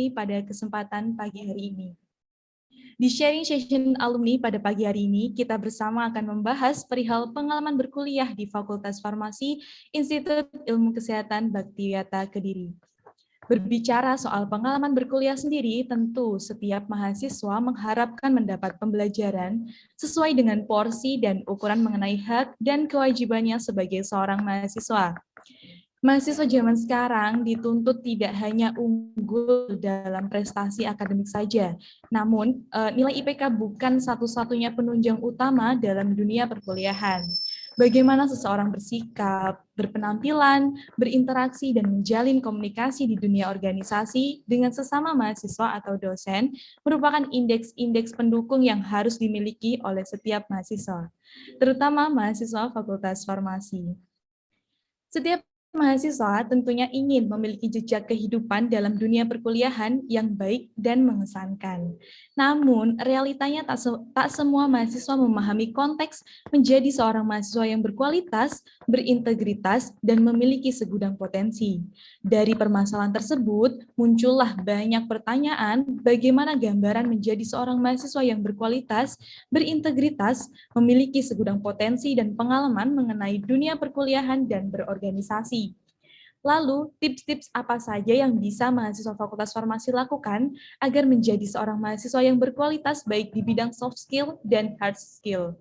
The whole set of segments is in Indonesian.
Alumni pada kesempatan pagi hari ini. Di sharing session alumni pada pagi hari ini, kita bersama akan membahas perihal pengalaman berkuliah di Fakultas Farmasi Institut Ilmu Kesehatan Baktiwiyata Kediri. Berbicara soal pengalaman berkuliah sendiri, tentu setiap mahasiswa mengharapkan mendapat pembelajaran sesuai dengan porsi dan ukuran mengenai hak dan kewajibannya sebagai seorang mahasiswa. Mahasiswa zaman sekarang dituntut tidak hanya unggul dalam prestasi akademik saja, namun nilai IPK bukan satu-satunya penunjang utama dalam dunia perkuliahan. Bagaimana seseorang bersikap, berpenampilan, berinteraksi, dan menjalin komunikasi di dunia organisasi dengan sesama mahasiswa atau dosen merupakan indeks-indeks pendukung yang harus dimiliki oleh setiap mahasiswa, terutama mahasiswa Fakultas Farmasi. Setiap mahasiswa tentunya ingin memiliki jejak kehidupan dalam dunia perkuliahan yang baik dan mengesankan. Namun, realitanya tak semua mahasiswa memahami konteks menjadi seorang mahasiswa yang berkualitas, berintegritas, dan memiliki segudang potensi. Dari permasalahan tersebut, muncullah banyak pertanyaan bagaimana gambaran menjadi seorang mahasiswa yang berkualitas, berintegritas, memiliki segudang potensi dan pengalaman mengenai dunia perkuliahan dan berorganisasi. Lalu, tips-tips apa saja yang bisa mahasiswa Fakultas Farmasi lakukan agar menjadi seorang mahasiswa yang berkualitas baik di bidang soft skill dan hard skill?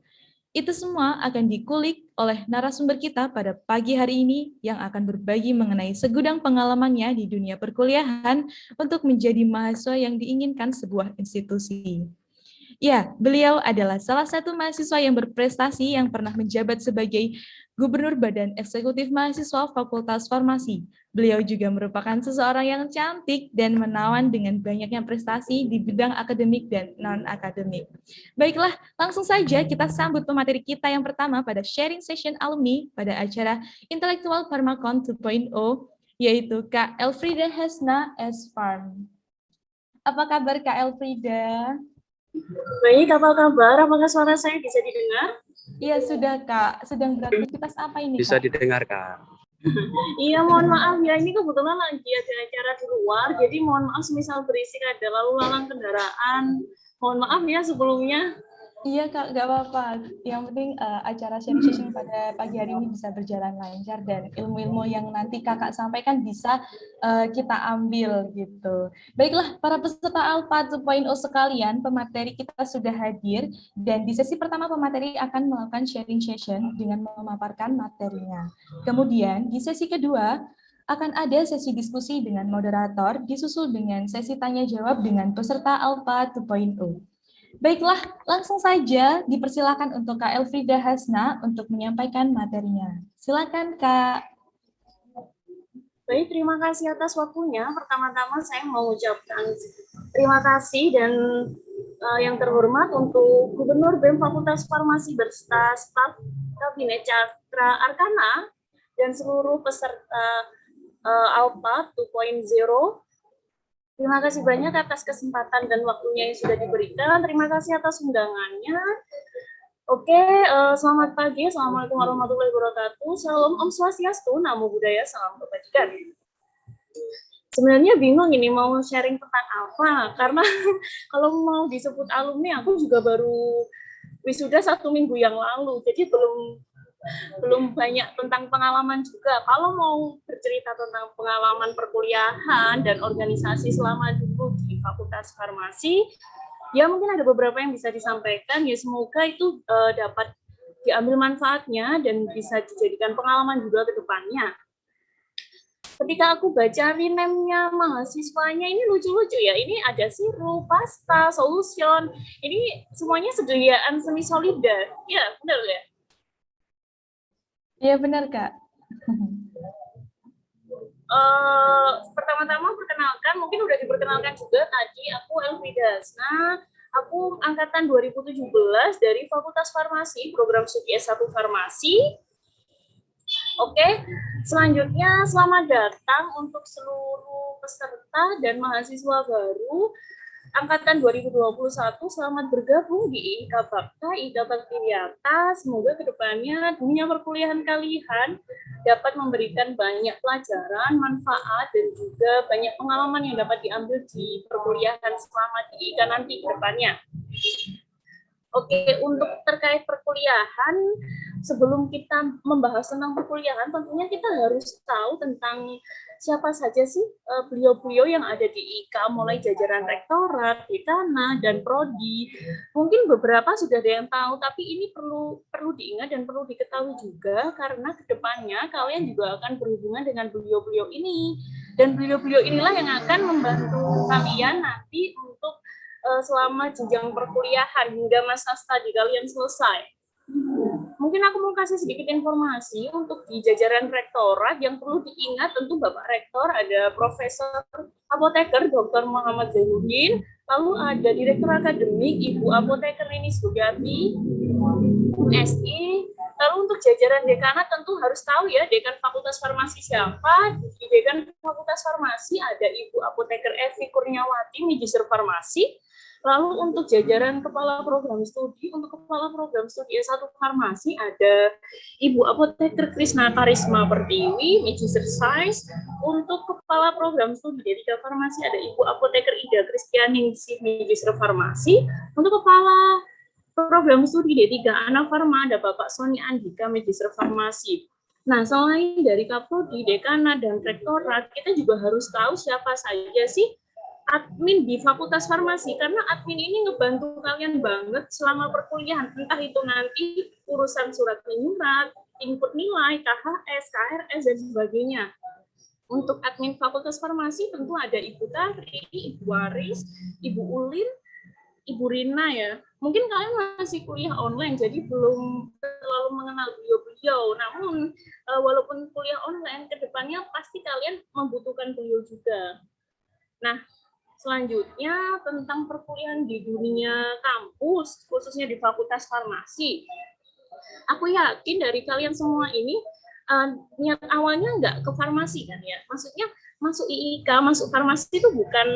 Itu semua akan dikulik oleh narasumber kita pada pagi hari ini yang akan berbagi mengenai segudang pengalamannya di dunia perkuliahan untuk menjadi mahasiswa yang diinginkan sebuah institusi. Ya, beliau adalah salah satu mahasiswa yang berprestasi yang pernah menjabat sebagai Gubernur Badan Eksekutif Mahasiswa Fakultas Farmasi. Beliau juga merupakan seseorang yang cantik dan menawan dengan banyaknya prestasi di bidang akademik dan non-akademik. Baiklah, langsung saja kita sambut pemateri kita yang pertama pada sharing session alumni pada acara Intellectual Pharmacon 2.0, yaitu Kak Elfrida Hasna S. Farm. Apa kabar Kak Elfrida? Baik, apa kabar? Apakah suara saya bisa didengar? Iya, sudah, Kak. Sedang beraktivitas apa ini, bisa Kak? didengar, Kak. Iya, mohon maaf ya. Ini kebetulan lagi ada acara di luar, jadi mohon maaf semisal berisik ada lalu lalang kendaraan. Mohon maaf ya sebelumnya. Iya, Kak, nggak apa-apa. Yang penting acara sharing session pada pagi hari ini bisa berjalan lancar dan ilmu-ilmu yang nanti Kakak sampaikan bisa kita ambil gitu. Baiklah, para peserta Alpha 2.0 sekalian, pemateri kita sudah hadir dan di sesi pertama pemateri akan melakukan sharing session dengan memaparkan materinya. Kemudian di sesi kedua akan ada sesi diskusi dengan moderator disusul dengan sesi tanya jawab dengan peserta Alpha 2.0. Baiklah, langsung saja dipersilakan untuk Kak Elfrida Hasna untuk menyampaikan materinya. Silakan, Kak. Baik, terima kasih atas waktunya. Pertama-tama saya mau ucapkan terima kasih dan yang terhormat untuk Gubernur BEM Fakultas Farmasi beserta staf Kabinet Cakra Arkana dan seluruh peserta Alpha 2.0. Terima kasih banyak atas kesempatan dan waktunya yang sudah diberikan. Terima kasih atas undangannya. Oke, selamat pagi. Assalamualaikum warahmatullahi wabarakatuh. Salam Om Swastiastu, Namo Buddhaya, salam kebajikan. Sebenarnya bingung ini mau sharing tentang apa, karena kalau mau disebut alumni, aku juga baru wisuda 1 minggu yang lalu, jadi belum banyak tentang pengalaman juga. Kalau mau bercerita tentang pengalaman perkuliahan dan organisasi selama dulu di Fakultas Farmasi, ya mungkin ada beberapa yang bisa disampaikan. Ya semoga itu dapat diambil manfaatnya dan bisa dijadikan pengalaman juga ke depannya. Ketika aku baca rename-nya mahasiswanya, ini lucu-lucu ya. Ini ada sirup, pasta, solution. Ini semuanya sediaan semi solida. Ya, benar ya? Iya, benar, Kak. Pertama-tama perkenalkan, mungkin udah diperkenalkan juga tadi, aku Elfrida Hasna. Aku angkatan 2017 dari Fakultas Farmasi, program studi S1 Farmasi. Oke, selanjutnya selamat datang untuk seluruh peserta dan mahasiswa baru angkatan 2021, selamat bergabung di IIK Bakta, IIK Bakti-Wiata. Semoga kedepannya dunia perkuliahan kalian dapat memberikan banyak pelajaran, manfaat, dan juga banyak pengalaman yang dapat diambil di perkuliahan selama di IIK nanti ke depannya. Oke, untuk terkait perkuliahan, sebelum kita membahas tentang perkuliahan, tentunya kita harus tahu tentang siapa saja sih beliau-beliau yang ada di IIK, mulai jajaran rektorat, dekana, dan prodi. Mungkin beberapa sudah ada yang tahu, tapi ini perlu diingat dan perlu diketahui juga, karena kedepannya kalian juga akan berhubungan dengan beliau-beliau ini. Dan beliau-beliau inilah yang akan membantu kalian nanti untuk selama jenjang perkuliahan hingga masa studi kalian selesai. Mungkin aku mau kasih sedikit informasi untuk di jajaran rektorat yang perlu diingat. Tentu Bapak Rektor ada Profesor Apoteker Dr. Muhammad Zainuddin, lalu ada Direktur Akademik Ibu Apoteker Ninis Bugati, MSI. Lalu untuk jajaran dekanat tentu harus tahu ya, dekan Fakultas Farmasi siapa. Di dekan Fakultas Farmasi ada Ibu Apoteker Evi Kurniawati, Magister Farmasi. Lalu untuk jajaran kepala program studi, untuk kepala program studi S1 Farmasi ada Ibu Apoteker Krisna Karisma Pertiwi, Magister Sains. Untuk kepala program studi D3 Farmasi ada Ibu Apoteker Ida Kristianingsih, Magister Farmasi. Untuk kepala program studi D3 Anak Farma ada Bapak Sony Andika, Magister Farmasi. Nah, selain dari Kaprodi, Dekana, dan Rektorat, kita juga harus tahu siapa saja sih admin di Fakultas Farmasi, karena admin ini ngebantu kalian banget selama perkuliahan, entah itu nanti urusan surat menyurat, input nilai, KHS, KRS, dan sebagainya. Untuk admin Fakultas Farmasi tentu ada Ibu Tari, Ibu Waris, Ibu Ulin, Ibu Rina ya. Mungkin kalian masih kuliah online, jadi belum terlalu mengenal beliau-beliau. Namun, walaupun kuliah online, kedepannya pasti kalian membutuhkan beliau juga. Nah, selanjutnya tentang perkuliahan di dunia kampus, khususnya di Fakultas Farmasi. Aku yakin dari kalian semua ini niat awalnya nggak ke farmasi kan ya. Maksudnya masuk IIK, masuk farmasi itu bukan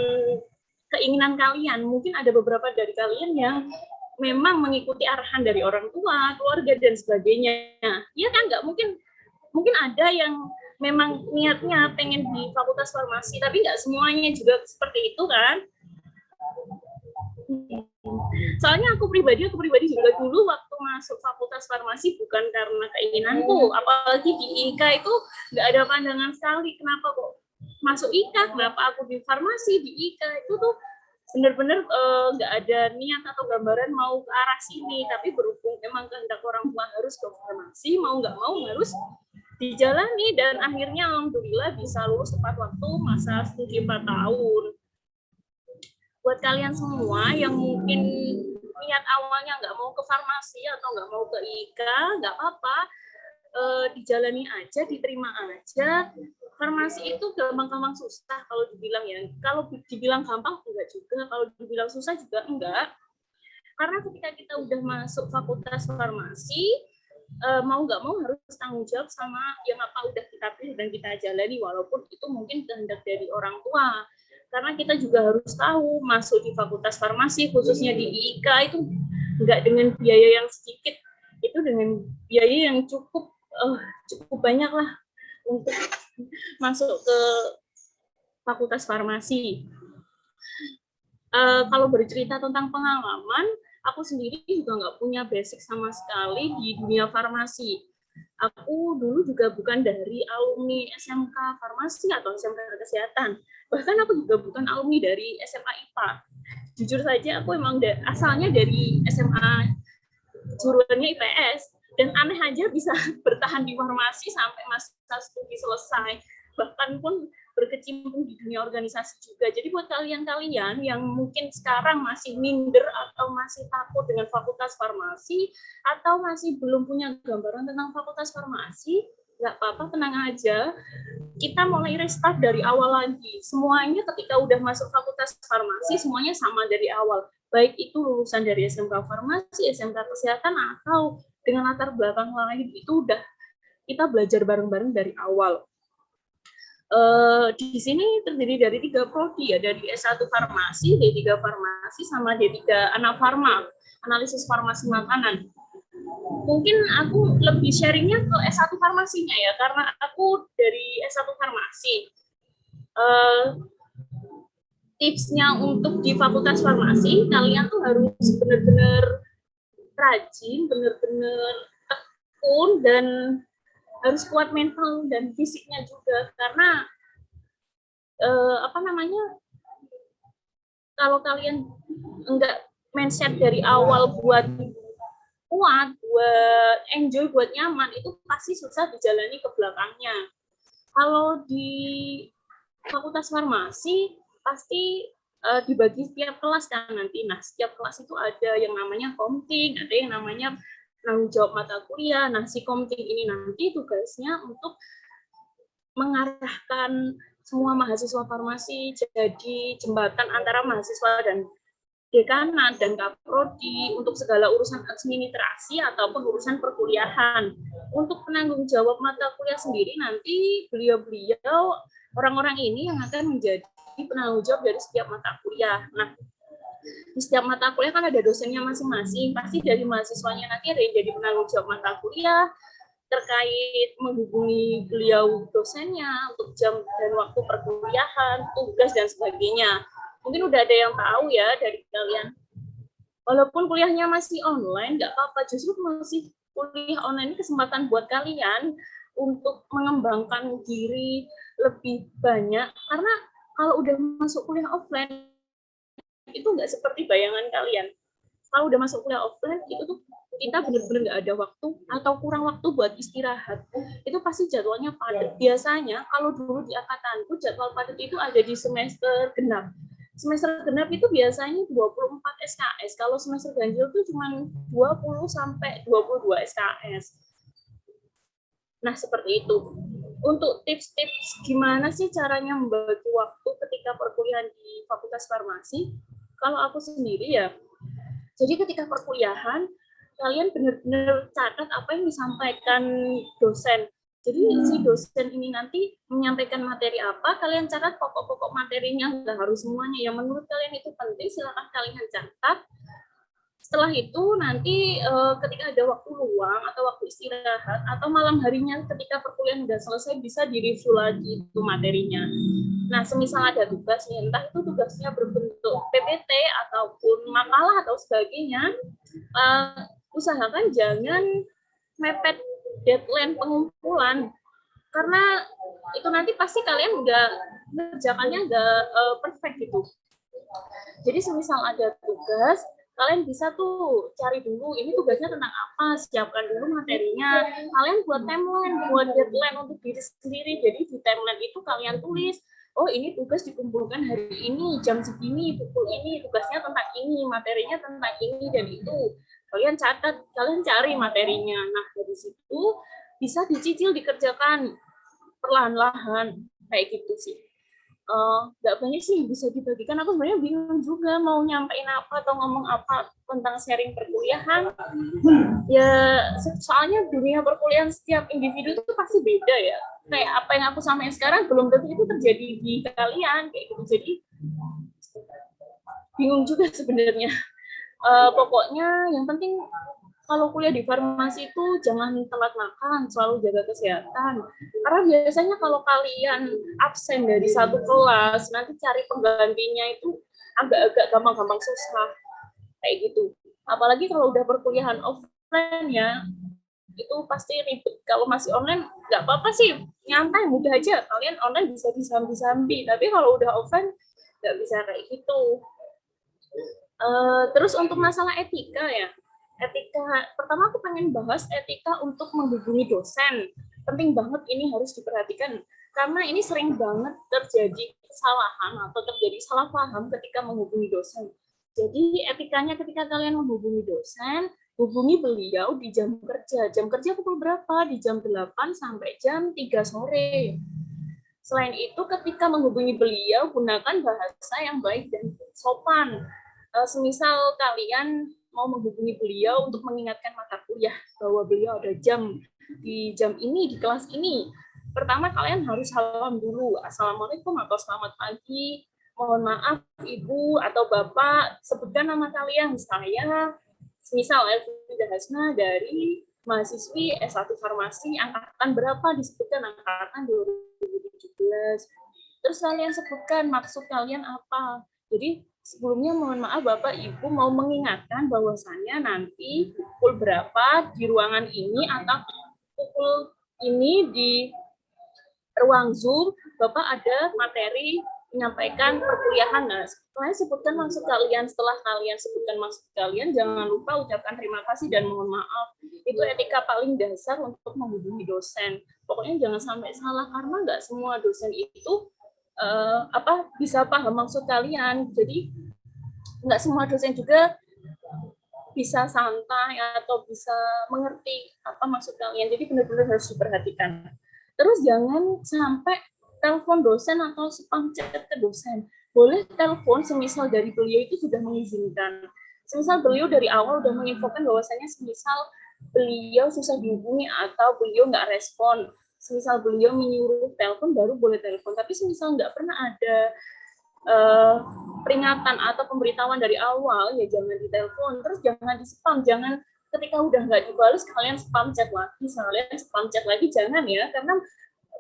keinginan kalian. Mungkin ada beberapa dari kalian yang memang mengikuti arahan dari orang tua, keluarga, dan sebagainya. Iya kan, nggak mungkin ada yang memang niatnya pengen di Fakultas Farmasi, tapi nggak semuanya juga seperti itu kan. Soalnya aku pribadi juga dulu waktu masuk Fakultas Farmasi bukan karena keinginanku, apalagi di IK itu nggak ada pandangan sekali kenapa kok masuk IK, kenapa aku di farmasi. Di IK itu tuh benar-benar nggak ada niat atau gambaran mau ke arah sini, tapi berhubung emang kehendak orang tua harus ke farmasi, mau nggak mau harus dijalani, dan akhirnya alhamdulillah bisa lulus tepat waktu masa studi 4 tahun. Buat kalian semua yang mungkin niat awalnya nggak mau ke farmasi atau nggak mau ke IK, nggak apa-apa, dijalani aja, diterima aja. Farmasi itu gampang-gampang susah kalau dibilang ya. Kalau dibilang gampang enggak juga, kalau dibilang susah juga enggak. Karena ketika kita udah masuk Fakultas Farmasi, mau nggak mau harus tanggung jawab sama yang apa udah kita pilih dan kita jalani, walaupun itu mungkin kehendak dari orang tua. Karena kita juga harus tahu masuk di Fakultas Farmasi, khususnya di IIK, itu nggak dengan biaya yang sedikit, itu dengan biaya yang cukup banyak lah untuk masuk ke Fakultas Farmasi. Kalau bercerita tentang pengalaman, aku sendiri juga nggak punya basic sama sekali di dunia farmasi. Aku dulu juga bukan dari alumni SMK Farmasi atau SMK Kesehatan. Bahkan aku juga bukan alumni dari SMA IPA. Jujur saja, aku emang asalnya dari SMA jurusannya IPS. Dan aneh aja bisa bertahan di farmasi sampai masa studi selesai. Bahkan pun berkecimpung di dunia organisasi juga. Jadi buat kalian-kalian yang mungkin sekarang masih minder atau masih takut dengan Fakultas Farmasi atau masih belum punya gambaran tentang Fakultas Farmasi, nggak apa-apa, tenang aja. Kita mulai restart dari awal lagi. Semuanya ketika udah masuk Fakultas Farmasi, semuanya sama dari awal. Baik itu lulusan dari SMK Farmasi, SMK Kesehatan, atau dengan latar belakang lain, itu udah kita belajar bareng-bareng dari awal. Di sini terdiri dari 3 prodi ya, dari S1 Farmasi, D3 Farmasi, sama D3 Anafarma, Analisis Farmasi Makanan. Mungkin aku lebih sharingnya ke S1 Farmasinya ya, karena aku dari S1 Farmasi. Tipsnya untuk di Fakultas Farmasi, kalian tuh harus benar-benar rajin, benar-benar tekun, dan harus kuat mental dan fisiknya juga, karena kalau kalian enggak mindset dari awal buat kuat, buat enjoy, buat nyaman, itu pasti susah dijalani ke belakangnya. Kalau di Fakultas Farmasi pasti dibagi setiap kelas kan nanti. Nah, setiap kelas itu ada yang namanya komting, ada yang namanya penanggung jawab mata kuliah. Nah, si komting ini nanti tugasnya untuk mengarahkan semua mahasiswa farmasi jadi jembatan antara mahasiswa dan dekanat dan kaprodi untuk segala urusan administrasi ataupun urusan perkuliahan. Untuk penanggung jawab mata kuliah sendiri nanti beliau-beliau orang-orang ini yang akan menjadi penanggung jawab dari setiap mata kuliah. Nah, di setiap mata kuliah kan ada dosennya masing-masing. Pasti dari mahasiswanya nanti ada yang jadi penanggung jawab mata kuliah, terkait menghubungi beliau dosennya untuk jam dan waktu perkuliahan, tugas, dan sebagainya. Mungkin udah ada yang tahu ya dari kalian. Walaupun kuliahnya masih online, nggak apa-apa. Justru masih kuliah online ini kesempatan buat kalian untuk mengembangkan diri lebih banyak. Karena kalau udah masuk kuliah offline, itu nggak seperti bayangan kalian. Kalau udah masuk kuliah offline, itu tuh kita benar-benar nggak ada waktu atau kurang waktu buat istirahat. Itu pasti jadwalnya padat. Biasanya kalau dulu di angkatanku jadwal padat itu ada di semester genap. Semester genap itu biasanya 24 SKS. Kalau semester ganjil itu cuma 20 sampai 22 SKS. Nah, seperti itu. Untuk tips-tips gimana sih caranya membagi waktu ketika perkuliahan di Fakultas Farmasi? Kalau aku sendiri ya, jadi ketika perkuliahan, kalian benar-benar catat apa yang disampaikan dosen. Jadi si dosen ini nanti menyampaikan materi apa, kalian catat pokok-pokok materinya, nggak harus semuanya. Yang menurut kalian itu penting, silakan kalian catat. Setelah itu nanti ketika ada waktu luang atau waktu istirahat atau malam harinya ketika perkuliahan sudah selesai bisa direview lagi itu materinya. Nah, semisal ada tugas nih, entah itu tugasnya berbentuk PPT ataupun makalah atau sebagainya, usahakan jangan mepet deadline pengumpulan, karena itu nanti pasti kalian udah kerjakannya nggak perfect gitu. Jadi semisal ada tugas, kalian bisa tuh cari dulu ini tugasnya tentang apa, siapkan dulu materinya, kalian buat timeline, buat deadline untuk diri sendiri. Jadi di timeline itu kalian tulis, oh ini tugas dikumpulkan hari ini jam segini, pukul ini, tugasnya tentang ini, materinya tentang ini dan itu. Kalian catat, kalian cari materinya. Nah, dari situ bisa dicicil, dikerjakan perlahan-lahan kayak gitu sih. Nggak banyak sih bisa dibagikan. Aku sebenarnya bingung juga mau nyampein apa atau ngomong apa tentang sharing perkuliahan. Ya, soalnya dunia perkuliahan setiap individu itu pasti beda ya. Kayak apa yang aku sampaikan sekarang belum tentu itu terjadi di kalian kayak gitu. Jadi bingung juga sebenarnya. Pokoknya yang penting kalau kuliah di farmasi itu jangan telat makan, selalu jaga kesehatan. Karena biasanya kalau kalian absen dari satu kelas, nanti cari penggantinya itu agak-agak gampang-gampang susah. Kayak gitu. Apalagi kalau udah perkuliahan offline ya, itu pasti ribet. Kalau masih online, nggak apa-apa sih, nyantai, mudah aja. Kalian online bisa disambi-sambi. Tapi kalau udah offline, nggak bisa kayak gitu. Terus untuk masalah etika ya, etika pertama aku pengen bahas etika untuk menghubungi dosen. Penting banget, ini harus diperhatikan karena ini sering banget terjadi kesalahan atau terjadi salah paham ketika menghubungi dosen. Jadi etikanya ketika kalian menghubungi dosen, hubungi beliau di jam kerja. Jam kerja pukul berapa? Di jam 8 sampai jam 3 sore. Selain itu, ketika menghubungi beliau, gunakan bahasa yang baik dan sopan. Semisal kalian mau menghubungi beliau untuk mengingatkan mata kuliah bahwa beliau ada jam di jam ini di kelas ini, pertama kalian harus salam dulu. Assalamualaikum atau selamat pagi. Mohon maaf Ibu atau Bapak, sebutkan nama kalian. Saya, misal Elvida Hasna dari mahasiswi S1 Farmasi, angkatan berapa, disebutkan angkatan 2017. Terus kalian sebutkan maksud kalian apa. Jadi sebelumnya mohon maaf Bapak Ibu mau mengingatkan bahwasannya nanti pukul berapa di ruangan ini atau pukul ini di ruang Zoom Bapak ada materi menyampaikan perkuliahan. Nah, setelah sebutkan maksud kalian, setelah kalian sebutkan maksud kalian, jangan lupa ucapkan terima kasih dan mohon maaf. Itu etika paling dasar untuk menghubungi dosen. Pokoknya jangan sampai salah, karena nggak semua dosen itu bisa paham maksud kalian. Jadi nggak semua dosen juga bisa santai atau bisa mengerti apa maksud kalian. Jadi benar-benar harus diperhatikan. Terus jangan sampai telepon dosen atau spam chat ke dosen. Boleh telepon semisal dari beliau itu sudah mengizinkan. Semisal beliau dari awal sudah menginfokan bahwasanya semisal beliau susah dihubungi atau beliau nggak respon. Semisal beliau menyuruh telepon baru boleh telepon. Tapi semisal nggak pernah ada peringatan atau pemberitahuan dari awal, ya jangan ditelepon. Terus jangan di spam, jangan ketika udah nggak dibalas kalian spam chat lagi, jangan ya, karena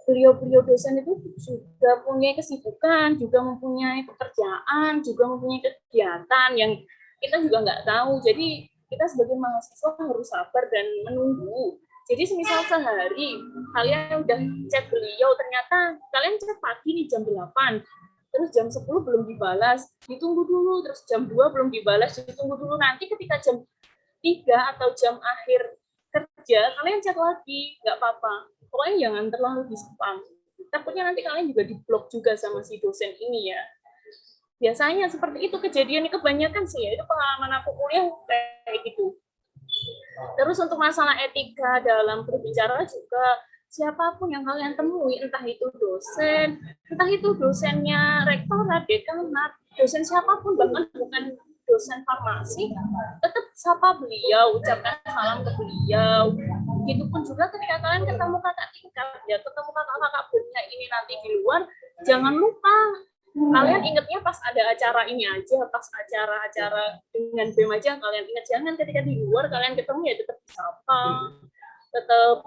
beliau dosen itu juga punya kesibukan, juga mempunyai pekerjaan, juga mempunyai kegiatan yang kita juga nggak tahu. Jadi kita sebagai mahasiswa harus sabar dan menunggu. Jadi semisal sehari kalian udah chat beliau, ternyata kalian chat pagi nih jam 8, terus jam 10 belum dibalas, ditunggu dulu, terus jam 2 belum dibalas, ditunggu dulu, nanti ketika jam 3 atau jam akhir kerja, kalian chat lagi, nggak apa-apa. Pokoknya jangan terlalu di spam. Takutnya nanti kalian juga di-block juga sama si dosen ini ya. Biasanya seperti itu kejadiannya, kebanyakan sih ya, itu pengalaman aku kuliah kayak gitu. Terus untuk masalah etika dalam berbicara juga, siapapun yang kalian temui, entah itu dosen, entah itu dosennya rektorat, dekanat, dosen siapapun, bahkan bukan dosen farmasi, tetap sapa beliau, ucapkan salam ke beliau. Begitupun juga ketika kalian ketemu kakak tingkat, ya ketemu kakak-kakak punya ini nanti di luar, jangan lupa kalian ingatnya pas ada acara ini aja, pas acara-acara dengan BEM aja kalian ingat, jangan ketika di luar kalian ketemu ya tetap sapa, tetap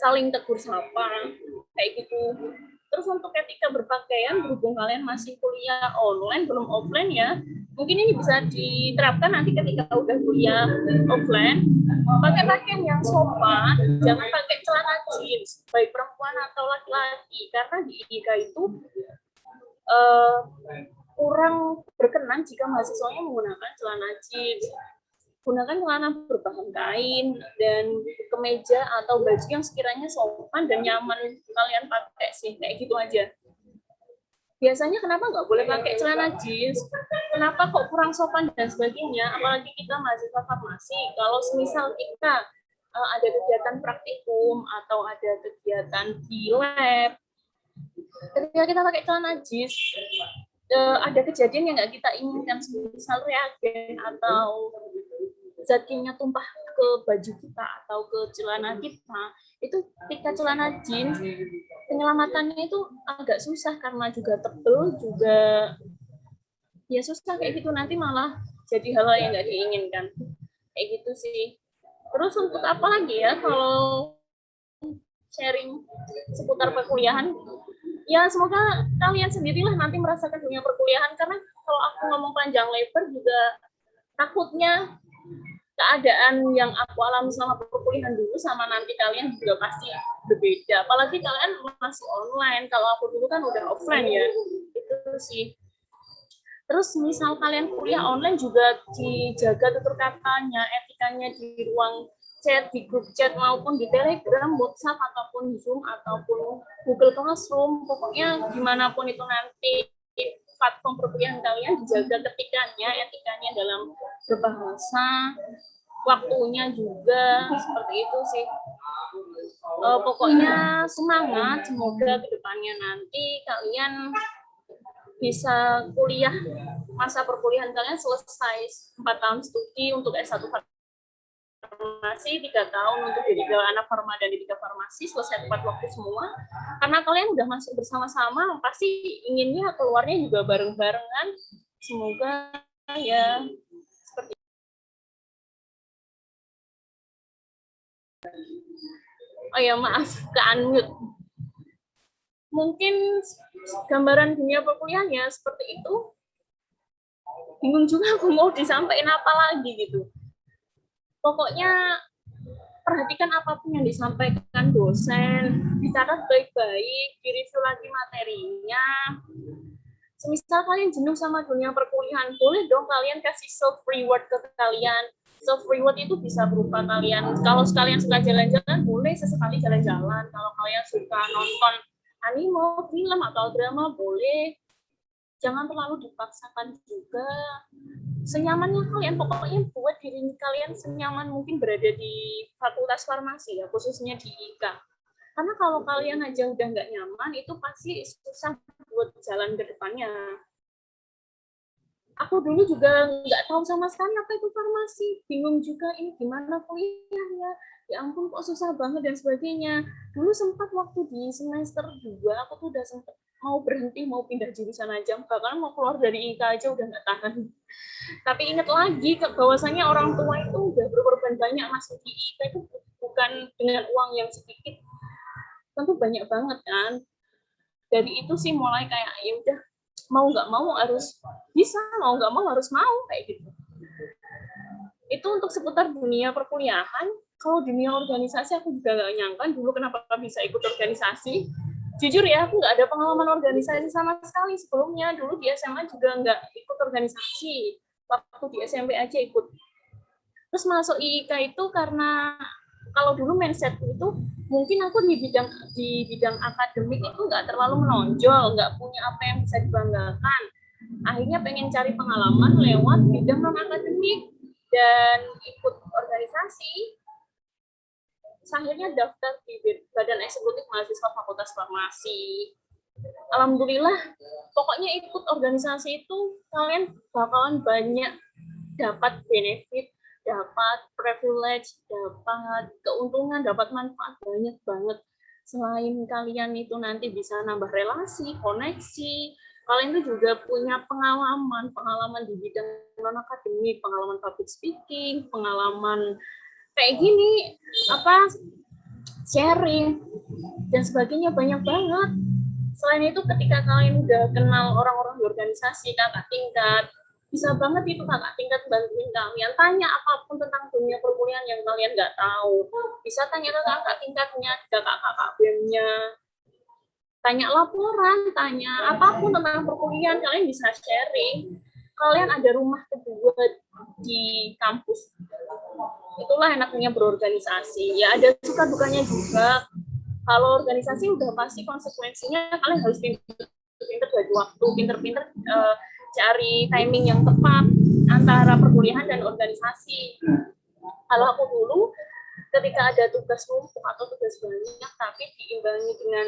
saling tegur sapa kayak gitu. Terus untuk ketika berpakaian, berhubung kalian masih kuliah online belum offline ya, mungkin ini bisa diterapkan nanti ketika udah kuliah offline, pakai pakaian yang sopan, jangan pakai celana jeans baik perempuan atau laki-laki, karena di IDIKA itu kurang berkenan jika mahasiswanya menggunakan celana jeans. Gunakan celana berbahan kain dan kemeja atau baju yang sekiranya sopan dan nyaman kalian pakai sih, kayak gitu aja. Biasanya kenapa nggak boleh pakai celana jeans? Kenapa kok kurang sopan dan sebagainya? Apalagi kita mahasiswa farmasi, kalau semisal kita ada kegiatan praktikum atau ada kegiatan di lab, ketika kita pakai celana jeans, ada kejadian yang nggak kita inginkan, misal reagen atau zat kimia tumpah ke baju kita atau ke celana kita, itu ketika celana jeans penyelamatannya itu agak susah karena juga tebel, juga ya susah kayak gitu, nanti malah jadi hal yang nggak diinginkan kayak gitu sih. Terus untuk apa lagi ya kalau sharing seputar perkuliahan, ya semoga kalian sendirilah nanti merasakan dunia perkuliahan, karena kalau aku ngomong panjang lebar juga takutnya keadaan yang aku alami selama perkuliahan dulu sama nanti kalian juga pasti berbeda. Apalagi kalian masih online, kalau aku dulu kan udah offline ya. Itu sih. Terus misal kalian kuliah online juga dijaga tutur katanya, etikanya di ruang chat, di grup chat maupun di Telegram, WhatsApp ataupun Zoom ataupun Google Classroom. Pokoknya dimanapun itu nanti platform perkuliahan kalian dijaga etikanya dalam berbahasa, waktunya juga, seperti itu sih. Pokoknya semangat, semoga kedepannya nanti kalian bisa kuliah, masa perkuliahan kalian selesai 4 tahun studi untuk S1 farmasi 3 tahun untuk jadi anak farma dan D3 farmasi selesai tepat waktu semua. Karena kalian udah masuk bersama-sama, pasti inginnya keluarnya juga bareng-barengan. Semoga ya seperti. Oh ya maaf, ke unmute. Mungkin gambaran dunia perkuliahannya seperti itu. Bingung juga aku mau disampaikan apa lagi gitu. Pokoknya perhatikan apapun yang disampaikan dosen, dicatat baik-baik, direview lagi materinya. Semisal kalian jenuh sama dunia perkuliahan, boleh dong kalian kasih self reward ke kalian. Self reward itu bisa berupa kalian, kalau kalian suka jalan-jalan, boleh sesekali jalan-jalan. Kalau kalian suka nonton anime, film atau drama, boleh. Jangan terlalu dipaksakan juga. Senyamannya kalian, pokoknya buat diri kalian senyaman mungkin berada di fakultas farmasi ya, khususnya di IKA. Karena kalau kalian aja udah nggak nyaman, itu pasti susah buat jalan ke depannya. Aku dulu juga nggak tahu sama sekali apa itu farmasi, bingung juga ini gimana kuliahnya, ya ampun kok susah banget dan sebagainya. Dulu sempat waktu di semester 2, aku tuh udah sempat mau berhenti, mau pindah jurusan aja, bahkan mau keluar dari IKA aja udah nggak tahan. Tapi ingat lagi bahwasanya orang tua itu udah berkorban banyak masuk di IKA itu bukan dengan uang yang sedikit, tentu banyak banget kan. Dari itu sih mulai kayak ya udah mau nggak mau harus bisa, mau nggak mau harus mau kayak gitu. Itu untuk seputar dunia perkuliahan. Kalau dunia organisasi aku juga nggak nyangka dulu kenapa bisa ikut organisasi. Jujur ya, aku nggak ada pengalaman organisasi sama sekali sebelumnya. Dulu di SMA juga nggak ikut organisasi. Waktu di SMP aja ikut. Terus masuk IIK itu karena kalau dulu mindset itu mungkin aku di bidang akademik itu nggak terlalu menonjol, nggak punya apa yang bisa dibanggakan. Akhirnya pengen cari pengalaman lewat bidang non akademik dan ikut organisasi. Akhirnya daftar di Badan Eksekutif Mahasiswa Fakultas Farmasi. Alhamdulillah, pokoknya ikut organisasi itu kalian bakalan banyak dapat benefit, dapat privilege, dapat keuntungan, dapat manfaat banyak banget. Selain kalian itu nanti bisa nambah relasi, koneksi, kalian itu juga punya pengalaman di bidang non akademik, pengalaman public speaking, pengalaman kayak gini, sharing dan sebagainya banyak banget. Selain itu ketika kalian udah kenal orang-orang di organisasi, kakak tingkat, bisa banget itu kakak tingkat bantuin kalian, tanya apapun tentang dunia perkuliahan yang kalian nggak tahu. Bisa tanya ke kakak tingkatnya, kakak BEM-nya, tanya laporan, tanya apapun tentang perkuliahan, kalian bisa sharing. Kalian ada rumah kedua di kampus. Itulah enaknya berorganisasi. Ya ada suka dukanya juga. Kalau organisasi udah pasti konsekuensinya kalian harus pinter-pinter bagi waktu, pinter-pinter cari timing yang tepat antara perkuliahan dan organisasi. Kalau aku dulu ketika ada tugas numpuk atau tugas banyak tapi diimbangi dengan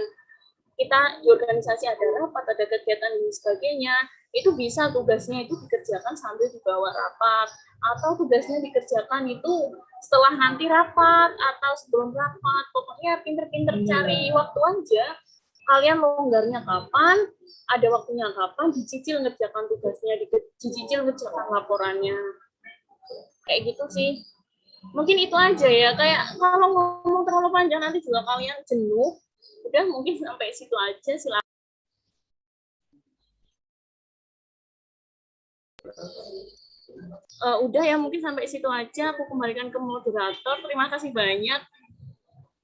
kita di organisasi ada rapat, ada kegiatan dan sebagainya, itu bisa tugasnya itu dikerjakan sambil dibawa rapat, atau tugasnya dikerjakan itu setelah nanti rapat atau sebelum rapat. Pokoknya pinter-pinter cari waktu aja, kalian longgarnya kapan, ada waktunya kapan, dicicil ngerjakan tugasnya, dicicil ngerjakan laporannya. Kayak gitu sih. Mungkin itu aja ya, kayak kalau ngomong terlalu panjang nanti juga kalian jenuh. Udah mungkin sampai situ aja, silakan. Udah ya, mungkin sampai situ aja. Aku kembalikan ke moderator. Terima kasih banyak.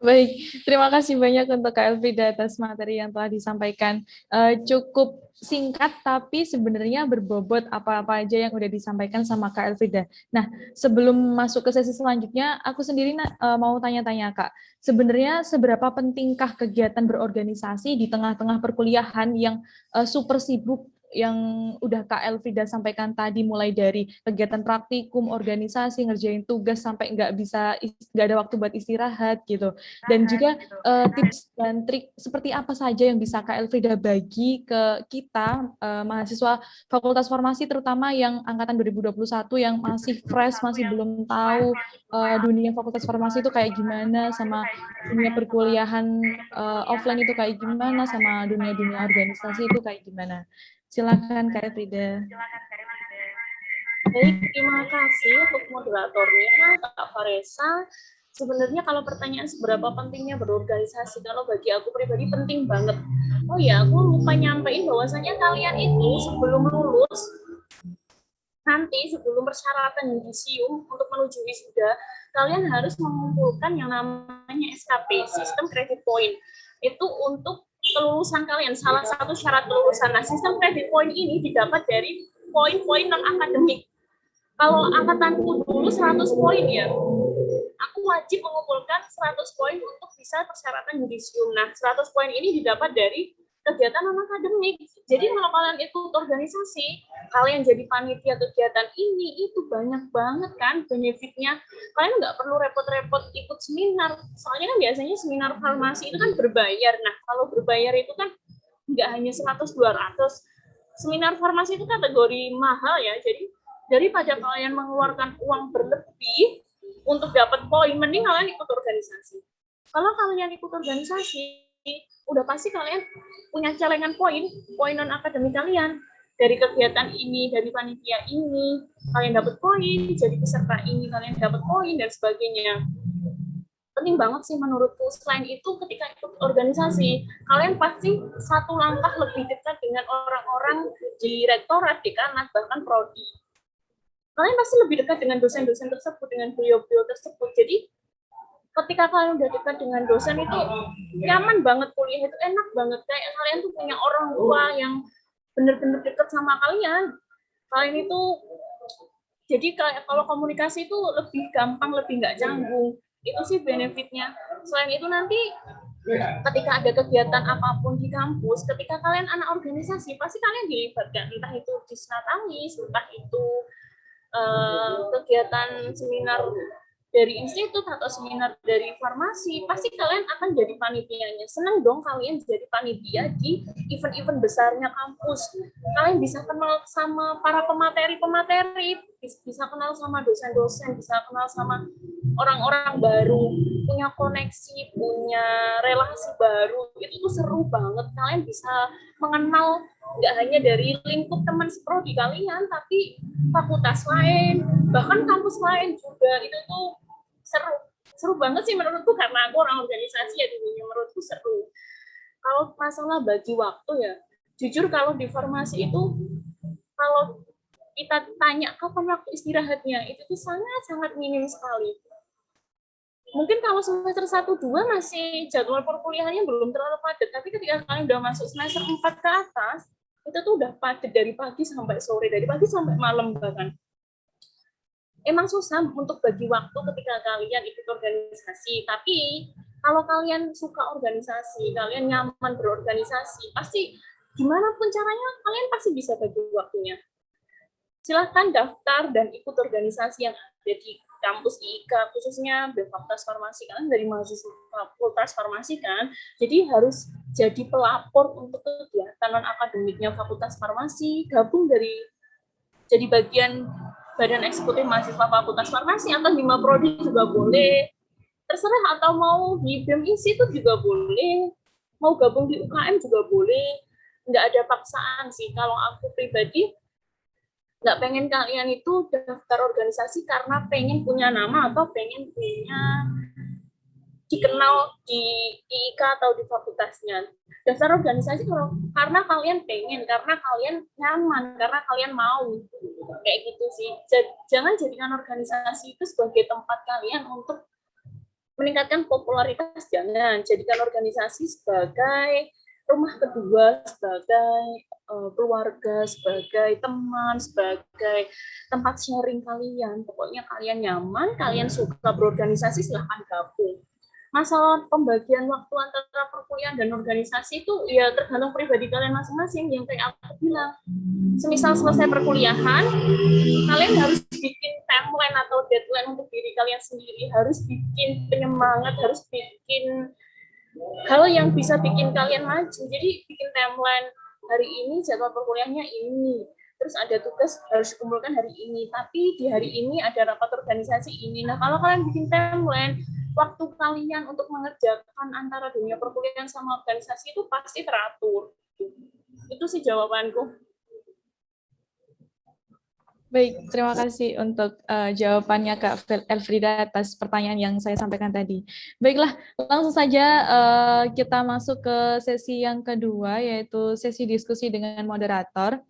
Baik, terima kasih banyak untuk Kak Elfrida atas materi yang telah disampaikan. Cukup singkat, tapi sebenarnya berbobot apa-apa aja yang udah disampaikan sama Kak Elfrida. Nah, sebelum masuk ke sesi selanjutnya, aku sendiri mau tanya-tanya Kak, sebenarnya seberapa pentingkah kegiatan berorganisasi di tengah-tengah perkuliahan yang super sibuk yang udah Kak Elfrida sampaikan tadi, mulai dari kegiatan praktikum, organisasi, ngerjain tugas sampai nggak ada waktu buat istirahat gitu. Dan juga tips dan trik seperti apa saja yang bisa Kak Elfrida bagi ke kita mahasiswa Fakultas Farmasi, terutama yang angkatan 2021 yang masih fresh, masih belum tahu dunia Fakultas Farmasi itu kayak gimana, sama dunia perkuliahan offline itu kayak gimana, sama dunia-dunia organisasi itu kayak gimana. Silakan Kak Frida. Baik, terima kasih untuk moderatornya, Kak Faresa. Sebenarnya kalau pertanyaan seberapa pentingnya berorganisasi, kalau bagi aku pribadi penting banget. Oh ya, aku lupa nyampein bahwasanya kalian itu sebelum lulus, nanti sebelum persyaratan yudisium untuk menuju wisuda, kalian harus mengumpulkan yang namanya SKP, Sistem Credit Point. Itu untuk kelulusan kalian, salah satu syarat kelulusan. Nah, sistem credit point ini didapat dari poin-poin non-akademik. Kalau angkatanku dulu 100 poin ya, aku wajib mengumpulkan 100 poin untuk bisa persyaratan yudisium. Nah, 100 poin ini didapat dari kegiatan non-akademik. Jadi kalau kalian ikut organisasi, kalian jadi panitia kegiatan ini, itu banyak banget kan benefitnya. Kalian nggak perlu repot-repot ikut seminar. Soalnya kan biasanya seminar farmasi itu kan berbayar. Nah, kalau berbayar itu kan nggak hanya 100-200. Seminar farmasi itu kategori mahal ya. Jadi daripada kalian mengeluarkan uang berlebih untuk dapat poin, mending kalian ikut organisasi. Kalau kalian ikut organisasi, udah pasti kalian punya celengan poin non akademik kalian. Dari kegiatan ini, dari panitia ini, kalian dapat poin, jadi peserta ini kalian dapat poin, dan sebagainya. Penting banget sih menurutku. Selain itu, ketika ikut organisasi, kalian pasti satu langkah lebih dekat dengan orang-orang di rektorat, dekanat, bahkan prodi. Kalian pasti lebih dekat dengan dosen-dosen tersebut, dengan beliau-beliau tersebut. Jadi ketika kalian udah dekat dengan dosen itu nyaman banget, kuliah itu enak banget, kayak kalian tuh punya orang tua yang bener-bener dekat sama kalian. Kalian itu jadi kayak kalau komunikasi itu lebih gampang, lebih nggak canggung. Itu sih benefitnya. Selain itu nanti ketika ada kegiatan apapun di kampus, ketika kalian anak organisasi, pasti kalian dilibatkan, entah itu disnatalis, entah itu kegiatan seminar dari institut atau seminar dari farmasi, pasti kalian akan jadi panitianya. Senang dong kalian jadi panitia di event-event besarnya kampus. Kalian bisa kenal sama para pemateri-pemateri, bisa kenal sama dosen-dosen, bisa kenal sama orang-orang baru, punya koneksi, punya relasi baru. Itu tuh seru banget. Kalian bisa mengenal nggak hanya dari lingkup teman seprodi kalian, tapi fakultas lain, bahkan kampus lain juga. Itu tuh seru banget sih menurutku, karena aku orang organisasi ya dulunya. Menurutku seru. Kalau masalah bagi waktu ya, jujur kalau di farmasi itu, kalau kita tanya kapan waktu istirahatnya, itu tuh sangat-sangat minim sekali. Mungkin kalau semester 1-2 masih jadwal perkuliahannya belum terlalu padat, tapi ketika kalian udah masuk semester 4 ke atas, itu tuh udah padat dari pagi sampai sore, dari pagi sampai malam bahkan. Emang susah untuk bagi waktu ketika kalian ikut organisasi, tapi kalau kalian suka organisasi, kalian nyaman berorganisasi, pasti gimana pun caranya kalian pasti bisa bagi waktunya. Silahkan daftar dan ikut organisasi yang ada di kampus IIK, khususnya Fakultas Farmasi, kalian dari mahasiswa Fakultas Farmasi kan, jadi harus jadi pelapor untuk kegiatan non-akademiknya Fakultas Farmasi, gabung jadi bagian Badan Eksekutif Mahasiswa Fakultas Farmasi, atau Hima Prodi juga boleh, terserah, atau mau di BEM Institut juga boleh, mau gabung di UKM juga boleh, nggak ada paksaan sih. Kalau aku pribadi, nggak pengen kalian itu daftar organisasi karena pengen punya nama atau pengen punya dikenal di IIK atau di fakultasnya. Daftar organisasi karena kalian pengen, karena kalian nyaman, karena kalian mau. Kayak gitu sih. Jangan jadikan organisasi itu sebagai tempat kalian untuk meningkatkan popularitas, jangan. Jadikan organisasi sebagai rumah kedua, sebagai keluarga, sebagai teman, sebagai tempat sharing kalian. Pokoknya kalian nyaman, kalian suka berorganisasi, silahkan gabung. masalah pembagian waktu antara perkuliahan dan organisasi itu ya tergantung pribadi kalian masing-masing. Yang kayak aku bilang, semisal selesai perkuliahan, kalian harus bikin timeline atau deadline untuk diri kalian sendiri, harus bikin penyemangat, harus bikin hal yang bisa bikin kalian maju. Jadi bikin timeline, hari ini jadwal perkuliahannya ini, terus ada tugas harus dikumpulkan hari ini, tapi di hari ini ada rapat organisasi ini. Nah, kalau kalian bikin timeline, waktu kalian untuk mengerjakan antara dunia perkuliahan sama organisasi itu pasti teratur. Itu sih jawabanku. Baik, terima kasih untuk jawabannya Kak Elfrida atas pertanyaan yang saya sampaikan tadi. Baiklah, langsung saja kita masuk ke sesi yang kedua, yaitu sesi diskusi dengan moderator.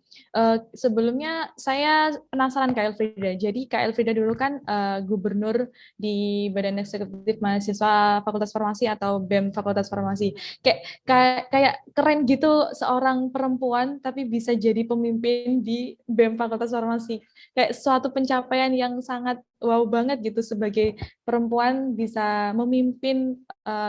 Sebelumnya saya penasaran Kak Elfrida. Jadi Kak Elfrida dulu kan gubernur di Badan Eksekutif Mahasiswa Fakultas Farmasi atau BEM Fakultas Farmasi. Kayak keren gitu seorang perempuan tapi bisa jadi pemimpin di BEM Fakultas Farmasi. Kayak suatu pencapaian yang sangat wow banget gitu sebagai perempuan bisa memimpin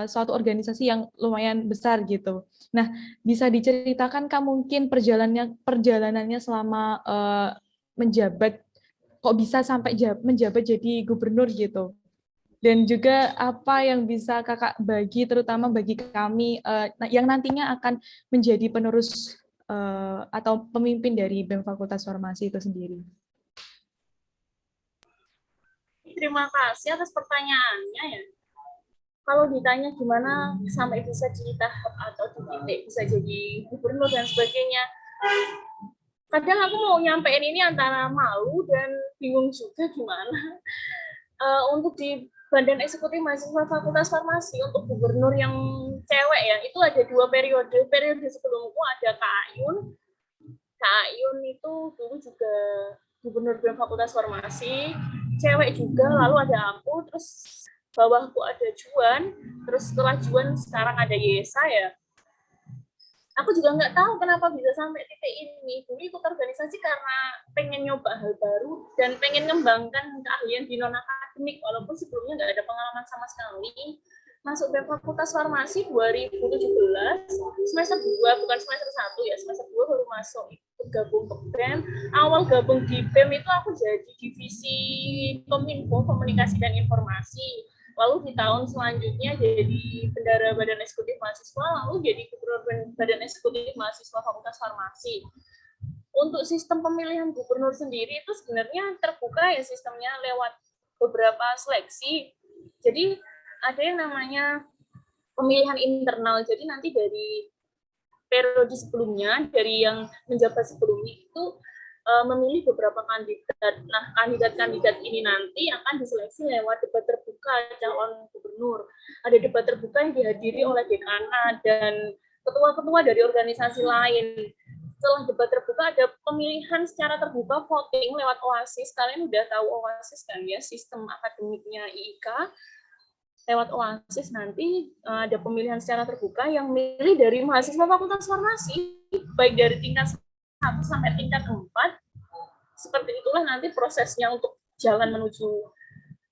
suatu organisasi yang lumayan besar gitu. Nah, bisa diceritakan Kak mungkin perjalanannya selama menjabat, kok bisa sampai menjabat jadi gubernur gitu. Dan juga apa yang bisa Kakak bagi, terutama bagi kami yang nantinya akan menjadi penerus atau pemimpin dari BEM Fakultas Farmasi itu sendiri. Terima kasih atas pertanyaannya ya. Kalau ditanya gimana sampai bisa di tahap atau di titik bisa jadi gubernur dan sebagainya, kadang aku mau nyampein ini antara malu dan bingung juga gimana. Untuk di Badan Eksekutif Mahasiswa Fakultas Farmasi untuk gubernur yang cewek ya, itu ada 2 periode. Periode sebelumku ada Kak Ayun. Kak Ayun itu dulu juga gubernur BEM Fakultas Farmasi, cewek juga, lalu ada aku, terus bawahku ada Juan, terus setelah Juan sekarang ada Yesa ya. Aku juga nggak tahu kenapa bisa sampai titik ini. Dulu ikut organisasi karena pengen nyoba hal baru dan pengen ngembangkan keahlian di non-akademik, walaupun sebelumnya nggak ada pengalaman sama sekali. Masuk BEM Fakultas Farmasi 2017, semester 2, bukan semester 1 ya, semester 2 baru masuk gabung ke BEM. Awal gabung di BEM itu aku jadi divisi Kominfo, Komunikasi dan Informasi. Lalu di tahun selanjutnya jadi bendara Badan Eksekutif Mahasiswa, lalu jadi gubernur Badan Eksekutif Mahasiswa Fakultas Farmasi. Untuk sistem pemilihan gubernur sendiri itu sebenarnya terbuka ya sistemnya lewat beberapa seleksi. Jadi ada yang namanya pemilihan internal. Jadi nanti dari periode sebelumnya, dari yang menjabat sebelumnya itu memilih beberapa kandidat. Nah, kandidat-kandidat ini nanti akan diseleksi lewat debat terbuka calon gubernur. Ada debat terbuka yang dihadiri oleh dekanat dan ketua-ketua dari organisasi lain. Setelah debat terbuka ada pemilihan secara terbuka voting lewat OASIS. Kalian udah tahu OASIS kan ya, sistem akademiknya IIK. Lewat OASIS nanti ada pemilihan secara terbuka yang milih dari mahasiswa Fakultas Farmasi, baik dari tingkat 1 sampai tingkat 4. Seperti itulah nanti prosesnya untuk jalan menuju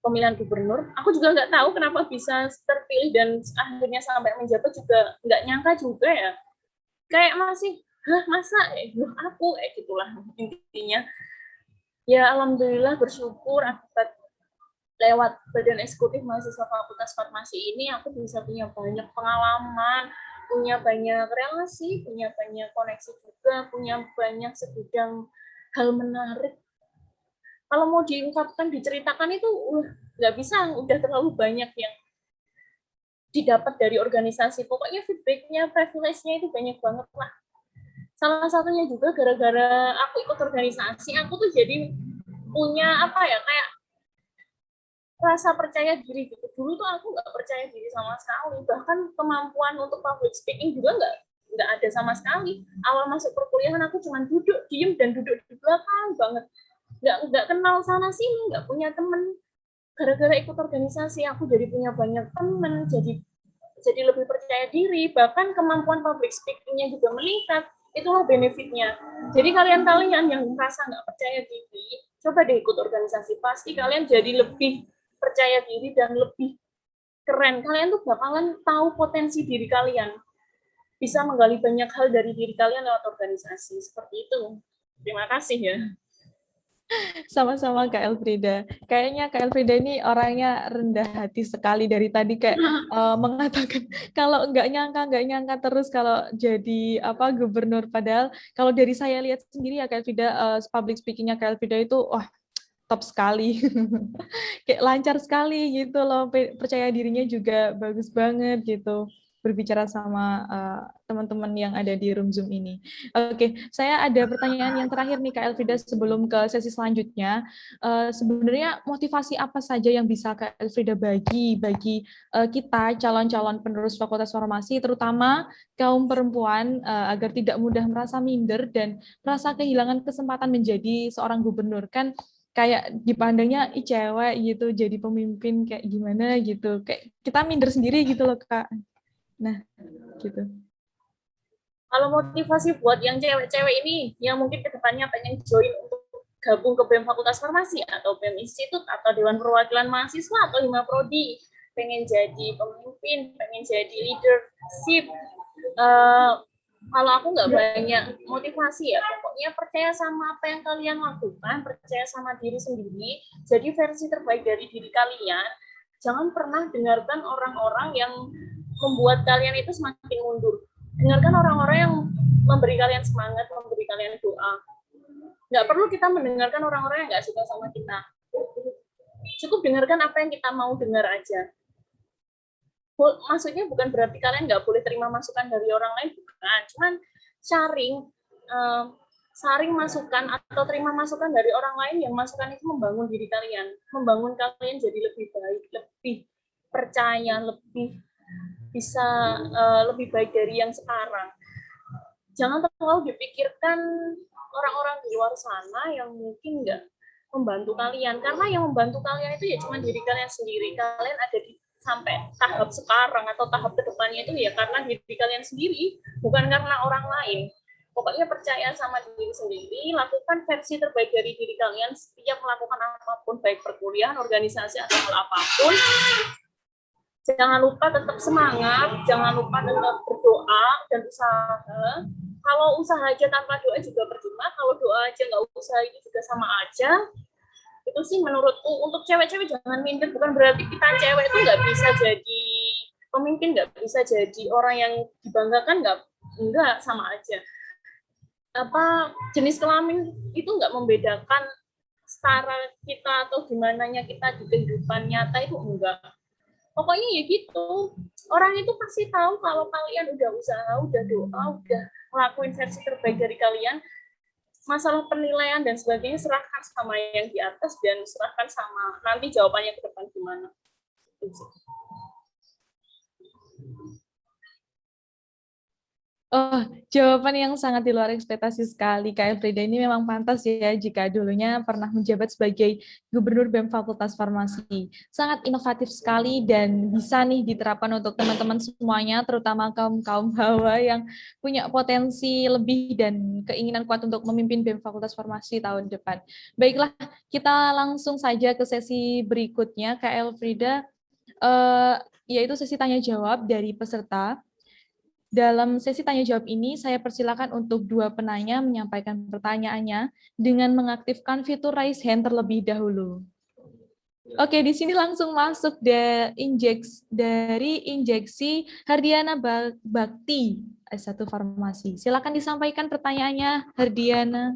pemilihan gubernur. Aku juga nggak tahu kenapa bisa terpilih dan akhirnya sampai menjabat, juga nggak nyangka juga ya. Kayak masih, masa aku gitulah intinya. Ya alhamdulillah bersyukur akibat lewat Badan Eksekutif Mahasiswa Fakultas Farmasi ini aku bisa punya banyak pengalaman, punya banyak relasi, punya banyak koneksi juga, punya banyak segudang hal menarik. Kalau mau diungkapkan, diceritakan itu nggak bisa, udah terlalu banyak yang didapat dari organisasi. Pokoknya feedback-nya, privilege-nya itu banyak banget lah. Salah satunya juga gara-gara aku ikut organisasi, aku tuh jadi punya apa ya, kayak rasa percaya diri gitu. Dulu tuh aku nggak percaya diri sama sekali, bahkan kemampuan untuk public speaking juga nggak ada sama sekali. Awal masuk perkuliahan aku cuma duduk diem dan duduk di belakang banget, nggak kenal sana sini, nggak punya temen. Gara-gara ikut organisasi aku jadi punya banyak temen, jadi lebih percaya diri, bahkan kemampuan public speaking-nya juga meningkat. Itulah benefitnya. Jadi kalian yang merasa nggak percaya diri, coba deh ikut organisasi, pasti kalian jadi lebih percaya diri dan lebih keren. Kalian tuh bakalan tahu potensi diri kalian. Bisa menggali banyak hal dari diri kalian lewat organisasi. Seperti itu. Terima kasih ya. Sama-sama Kak Elfrida. Kayaknya Kak Elfrida ini orangnya rendah hati sekali dari tadi kayak mengatakan kalau nggak nyangka terus kalau jadi apa gubernur. Padahal kalau dari saya lihat sendiri ya Kak Elfrida, public speaking-nya Kak Elfrida itu wah top sekali. Kayak lancar sekali gitu loh, percaya dirinya juga bagus banget gitu berbicara sama teman-teman yang ada di room Zoom ini. Oke, saya ada pertanyaan yang terakhir nih Kak Elfrida sebelum ke sesi selanjutnya. Sebenarnya motivasi apa saja yang bisa Kak Elfrida bagi kita calon-calon penerus Fakultas Farmasi, terutama kaum perempuan agar tidak mudah merasa minder dan merasa kehilangan kesempatan menjadi seorang gubernur. Kan kayak dipandangnya cewek gitu jadi pemimpin kayak gimana gitu, kayak kita minder sendiri gitu loh Kak. Nah gitu. Kalau motivasi buat yang cewek-cewek ini, yang mungkin kedepannya pengen join untuk gabung ke BEM Fakultas Farmasi, atau BEM Institut, atau Dewan Perwakilan Mahasiswa, atau Hima Prodi, pengen jadi pemimpin, pengen jadi leadership, kalau aku nggak banyak motivasi ya, pokoknya percaya sama apa yang kalian lakukan, percaya sama diri sendiri, jadi versi terbaik dari diri kalian. Jangan pernah dengarkan orang-orang yang membuat kalian itu semakin mundur. Dengarkan orang-orang yang memberi kalian semangat, memberi kalian doa. Nggak perlu kita mendengarkan orang-orang yang nggak suka sama kita. Cukup dengarkan apa yang kita mau dengar aja. Maksudnya bukan berarti kalian nggak boleh terima masukan dari orang lain, bukan. Cuman saring masukan atau terima masukan dari orang lain yang masukan itu membangun diri kalian, membangun kalian jadi lebih baik, lebih percaya, lebih bisa lebih baik dari yang sekarang. Jangan terlalu dipikirkan orang-orang di luar sana yang mungkin nggak membantu kalian, karena yang membantu kalian itu ya cuma diri kalian sendiri. Kalian ada di sampai tahap sekarang atau tahap kedepannya itu ya karena diri kalian sendiri, bukan karena orang lain. Pokoknya percaya sama diri sendiri, lakukan versi terbaik dari diri kalian setiap melakukan apapun, baik perkuliahan, organisasi, atau hal apapun. Jangan lupa tetap semangat, jangan lupa tetap berdoa dan usaha. Kalau usaha aja tanpa doa juga percuma, kalau doa aja nggak usaha itu juga sama aja. Itu sih menurutku. Untuk cewek-cewek jangan minder, bukan berarti kita cewek itu nggak bisa jadi pemimpin, nggak bisa jadi orang yang dibanggakan, nggak sama aja. Apa jenis kelamin itu nggak membedakan setara kita atau gimananya kita di kehidupan nyata, itu enggak. Pokoknya ya gitu, orang itu pasti tahu kalau kalian udah usaha, udah doa, udah ngelakuin versi terbaik dari kalian. Masalah penilaian dan sebagainya serahkan sama yang di atas dan serahkan sama nanti jawabannya ke depan gimana. Oh, jawaban yang sangat di luar ekspektasi sekali. Kak Elfrida ini memang pantas ya jika dulunya pernah menjabat sebagai Gubernur BEM Fakultas Farmasi. Sangat inovatif sekali dan bisa nih diterapkan untuk teman-teman semuanya, terutama kaum-kaum hawa yang punya potensi lebih dan keinginan kuat untuk memimpin BEM Fakultas Farmasi tahun depan. Baiklah, kita langsung saja ke sesi berikutnya, Kak Elfrida, yaitu sesi tanya jawab dari peserta. Dalam sesi tanya jawab ini, saya persilakan untuk dua penanya menyampaikan pertanyaannya dengan mengaktifkan fitur raise hand terlebih dahulu. Oke, di sini langsung masuk dari Injeksi Hardiana Bakti, S1 Farmasi. Silakan disampaikan pertanyaannya, Hardiana.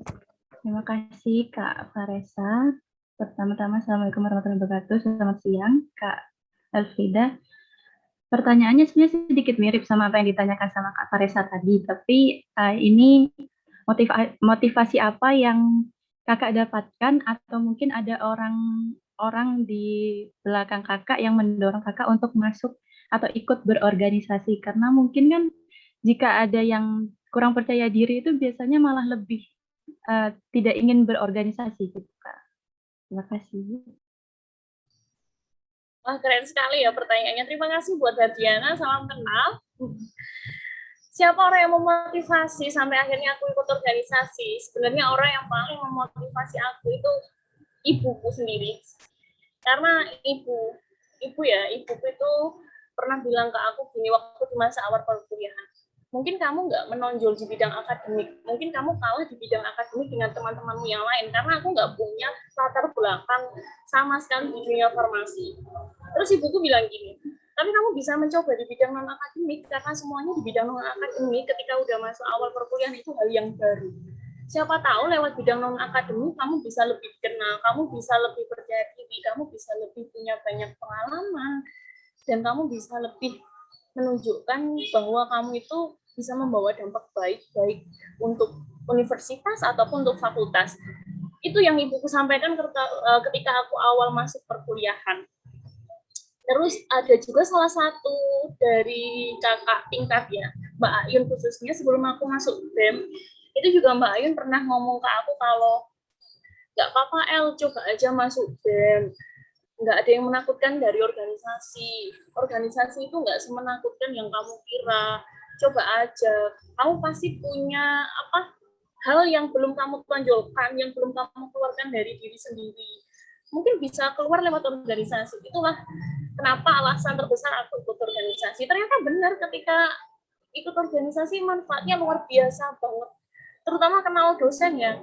Terima kasih, Kak Faresa. Pertama-tama, Assalamualaikum warahmatullahi wabarakatuh. Selamat siang, Kak Elfrida. Pertanyaannya sebenarnya sedikit mirip sama apa yang ditanyakan sama Kak Faresa tadi, tapi ini motivasi apa yang Kakak dapatkan atau mungkin ada orang di belakang Kakak yang mendorong Kakak untuk masuk atau ikut berorganisasi, karena mungkin kan jika ada yang kurang percaya diri itu biasanya malah lebih tidak ingin berorganisasi gitu, Kak. Terima kasih. Wah, keren sekali ya pertanyaannya. Terima kasih buat Hardiana, salam kenal. Siapa orang yang memotivasi sampai akhirnya aku ikut organisasi? Sebenarnya orang yang paling memotivasi aku itu ibuku sendiri. Karena ibu ibuku itu pernah bilang ke aku gini waktu di masa awal perkuliahan. Mungkin kamu nggak menonjol di bidang akademik, mungkin kamu kalah di bidang akademik dengan teman-temanmu yang lain, karena aku nggak punya latar belakang sama sekali di dunia farmasi. Terus ibuku bilang gini, tapi kamu bisa mencoba di bidang non akademik, karena semuanya di bidang non akademik ketika udah masuk awal perkuliahan itu hal yang baru. Siapa tahu lewat bidang non akademik kamu bisa lebih dikenal, kamu bisa lebih percaya diri, kamu bisa lebih punya banyak pengalaman, dan kamu bisa lebih menunjukkan bahwa kamu itu bisa membawa dampak baik untuk universitas ataupun untuk fakultas. Itu yang ibuku sampaikan ketika aku awal masuk perkuliahan. Terus ada juga salah satu dari kakak tingkat ya, Mbak Ayun khususnya, sebelum aku masuk BEM, itu juga Mbak Ayun pernah ngomong ke aku kalau nggak apa-apa El, coba aja masuk BEM. Nggak ada yang menakutkan dari organisasi. Organisasi itu nggak semenakutkan yang kamu kira. Coba aja. Kamu pasti punya hal yang belum kamu tonjolkan, yang belum kamu keluarkan dari diri sendiri. Mungkin bisa keluar lewat organisasi. Itulah kenapa alasan terbesar aku ikut organisasi. Ternyata benar ketika ikut organisasi manfaatnya luar biasa banget. Terutama kenal dosen ya.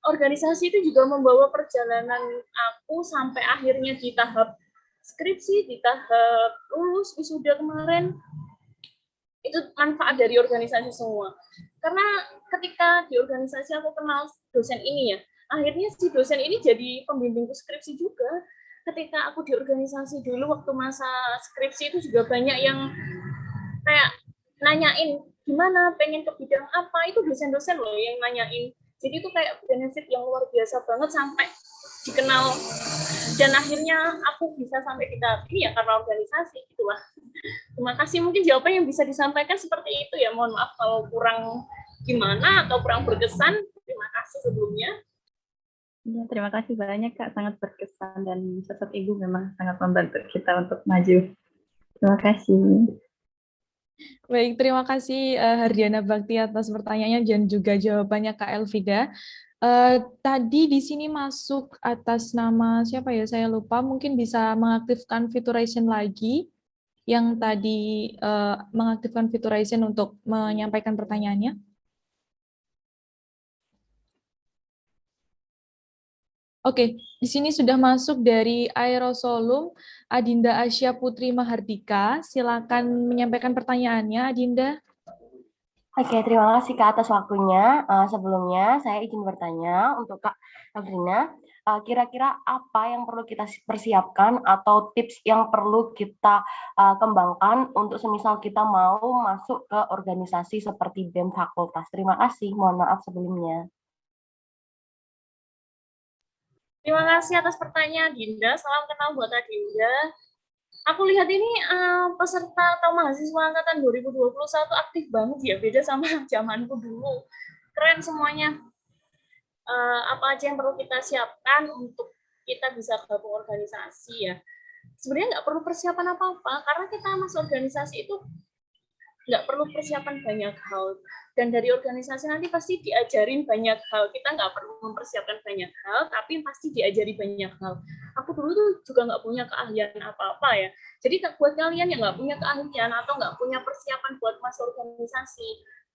Organisasi itu juga membawa perjalanan aku sampai akhirnya di tahap skripsi, di tahap lulus wisuda kemarin. Itu manfaat dari organisasi semua. Karena ketika di organisasi aku kenal dosen ini ya, akhirnya si dosen ini jadi pembimbingku skripsi juga. Ketika aku di organisasi dulu waktu masa skripsi itu juga banyak yang kayak nanyain gimana, pengen ke bidang apa, itu dosen-dosen loh yang nanyain. Jadi itu kayak benefit yang luar biasa banget sampai dikenal, dan akhirnya aku bisa sampai di tahap ini ya karena organisasi. Itulah. Terima kasih, mungkin jawaban yang bisa disampaikan seperti itu ya. Mohon maaf kalau kurang gimana atau kurang berkesan. Terima kasih sebelumnya. Ya, terima kasih banyak Kak, sangat berkesan dan sosok Ibu memang sangat membantu kita untuk maju. Terima kasih. Baik, terima kasih Hardiana Bakti atas pertanyaannya dan juga jawabannya Kak Elvida. Tadi di sini masuk atas nama siapa ya? Saya lupa. Mungkin bisa mengaktifkan Fituration lagi. Yang tadi mengaktifkan Fituration untuk menyampaikan pertanyaannya. Oke, di sini sudah masuk dari Aerosolum, Adinda Asya Putri Mahardika. Silakan menyampaikan pertanyaannya, Adinda. Oke, terima kasih Kak atas waktunya. Sebelumnya saya izin bertanya untuk Kak Elvina, kira-kira apa yang perlu kita persiapkan atau tips yang perlu kita kembangkan untuk semisal kita mau masuk ke organisasi seperti BEM Fakultas. Terima kasih, mohon maaf sebelumnya. Terima kasih atas pertanyaan Dinda. Salam kenal buat Dinda. Aku lihat ini peserta atau mahasiswa angkatan 2021 aktif banget ya, beda sama zamanku dulu. Keren semuanya. Apa aja yang perlu kita siapkan untuk kita bisa gabung organisasi ya. Sebenarnya nggak perlu persiapan apa-apa, karena kita masuk organisasi itu nggak perlu persiapan banyak hal. Dan dari organisasi nanti pasti diajarin banyak hal. Kita nggak perlu mempersiapkan banyak hal, tapi pasti diajari banyak hal. Aku dulu tuh juga nggak punya keahlian apa-apa ya. Jadi buat kalian yang nggak punya keahlian atau nggak punya persiapan buat masuk organisasi,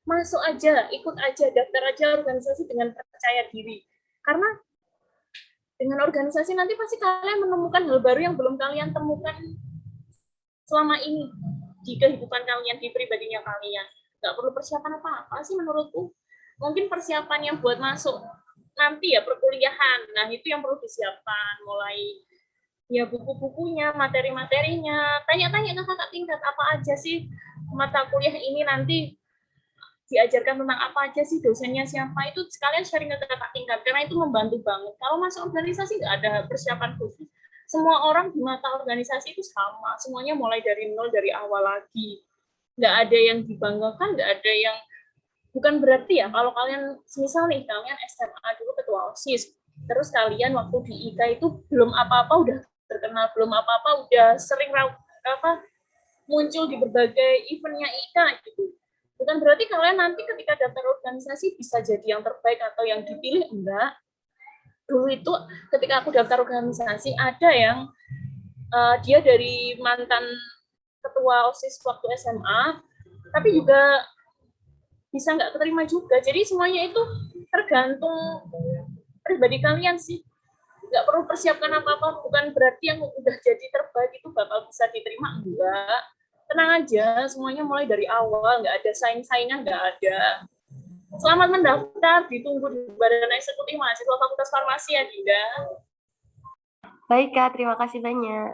masuk aja, ikut aja, daftar aja organisasi dengan percaya diri. Karena dengan organisasi nanti pasti kalian menemukan hal baru yang belum kalian temukan selama ini di kehidupan kalian, di pribadinya kalian. Nggak perlu persiapan apa-apa sih menurutku. Mungkin persiapan yang buat masuk nanti ya perkuliahan, nah itu yang perlu disiapkan, mulai ya buku-bukunya, materi-materinya, tanya-tanya ke kakak tingkat apa aja sih mata kuliah ini nanti diajarkan tentang apa aja sih, dosennya siapa, itu sekalian sharing ke kakak tingkat, karena itu membantu banget. Kalau masuk organisasi nggak ada persiapan khusus, semua orang di mata organisasi itu sama, semuanya mulai dari nol, dari awal lagi. Nggak ada yang dibanggakan, nggak ada yang, bukan berarti ya kalau kalian, misal nih kalian SMA dulu ketua OSIS, terus kalian waktu di IKA itu belum apa-apa udah terkenal, belum apa-apa udah sering muncul di berbagai eventnya IKA gitu. Bukan berarti kalian nanti ketika daftar organisasi bisa jadi yang terbaik atau yang dipilih, enggak. Dulu itu ketika aku daftar organisasi ada yang dia dari mantan ketua OSIS waktu SMA, tapi juga bisa nggak keterima juga. Jadi semuanya itu tergantung pribadi kalian sih. Nggak perlu persiapkan apa-apa, bukan berarti yang udah jadi terbaik itu bakal bisa diterima, enggak. Tenang aja, semuanya mulai dari awal, nggak ada saing-saingan, nggak ada. Selamat mendaftar, ditunggu di Badan Eksekutif Mahasiswa Fakultas Farmasi ya, Dinda. Baik Kak, terima kasih banyak.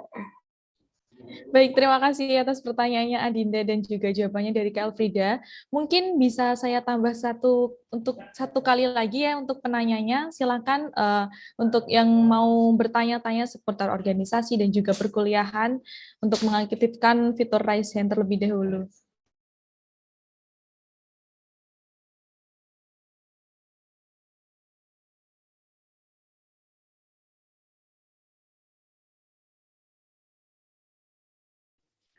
Baik, terima kasih atas pertanyaannya Adinda dan juga jawabannya dari Kak Elfrida. Mungkin bisa saya tambah satu kali lagi ya untuk penanyanya. Silakan untuk yang mau bertanya-tanya seputar organisasi dan juga perkuliahan untuk mengaktifkan fitur Raise Hand terlebih dahulu.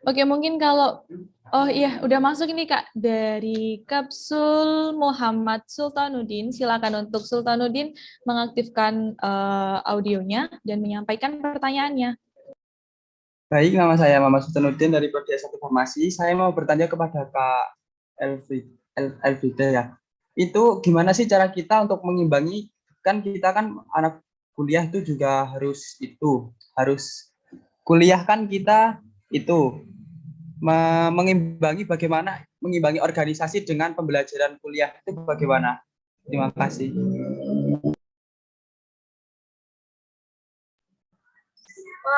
Oke, mungkin kalau udah masuk ini Kak dari Kapsul Muhammad Sultanuddin. Silakan untuk Sultanuddin mengaktifkan audionya dan menyampaikan pertanyaannya. Baik, nama saya Muhammad Sultanuddin dari Prodi S1 Farmasi. Saya mau bertanya kepada Kak Elfrida ya. Itu gimana sih cara kita untuk mengimbangi, kan kita kan anak kuliah itu juga harus kuliah kan kita itu bagaimana mengimbangi organisasi dengan pembelajaran kuliah itu bagaimana? Terima kasih.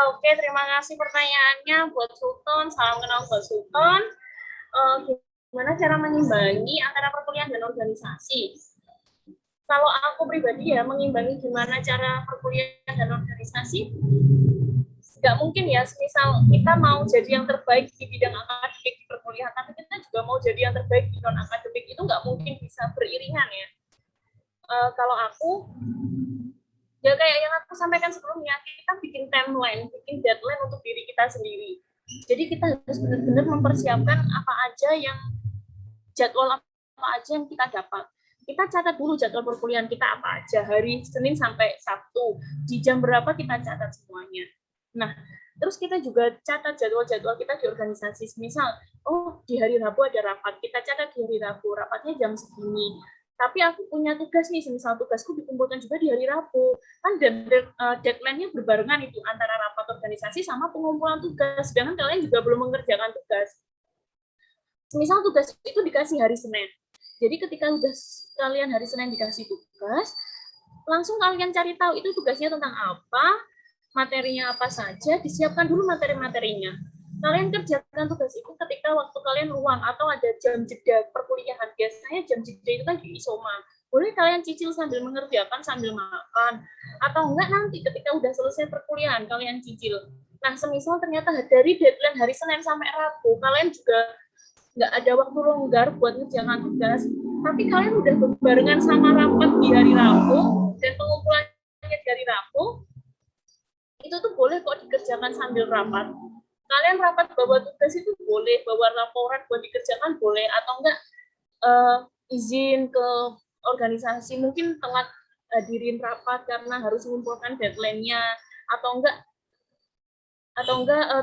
Oke, terima kasih pertanyaannya buat Sultan. Salam kenal buat Sultan. Gimana cara mengimbangi antara perkuliahan dan organisasi? Kalau aku pribadi ya, mengimbangi gimana cara perkuliahan dan organisasi, nggak mungkin ya, misal kita mau jadi yang terbaik di bidang akademik di perkuliahan, tapi kita juga mau jadi yang terbaik di non-akademik, itu nggak mungkin bisa beriringan ya. Kalau aku, ya kayak yang aku sampaikan sebelumnya, kita bikin timeline, bikin deadline untuk diri kita sendiri. Jadi kita harus benar-benar mempersiapkan jadwal apa aja yang kita dapat. Kita catat dulu jadwal perkuliahan kita apa aja, hari Senin sampai Sabtu, di jam berapa kita catat semuanya. Nah, terus kita juga catat jadwal-jadwal kita di organisasi. Misal, di hari Rabu ada rapat, kita catat di hari Rabu, rapatnya jam segini. Tapi aku punya tugas nih, misal tugasku dikumpulkan juga di hari Rabu. Kan deadline-nya berbarengan itu, antara rapat organisasi sama pengumpulan tugas. Sedangkan kalian juga belum mengerjakan tugas. Misal tugas itu dikasih hari Senin. Jadi ketika kalian hari Senin dikasih tugas, langsung kalian cari tahu itu tugasnya tentang apa, materinya apa saja, disiapkan dulu materi-materinya. Kalian kerjakan tugas itu ketika waktu kalian luang atau ada jam jeda perkuliahan. Biasanya jam jeda itu kan di isoma. Boleh kalian cicil sambil mengerjakan, sambil makan. Atau enggak nanti ketika udah selesai perkuliahan, kalian cicil. Nah, semisal ternyata dari deadline hari Senin sampai Rabu, kalian juga nggak ada waktu longgar buat ngerjakan tugas, tapi kalian udah berbarengan sama rapat di hari Rabu, dan pengumpulannya di hari Rabu, itu tuh boleh kok dikerjakan sambil rapat. Kalian rapat bawa tugas itu boleh, bawa laporan buat dikerjakan boleh, atau enggak izin ke organisasi, mungkin telat hadirin rapat karena harus mengumpulkan deadline-nya, atau enggak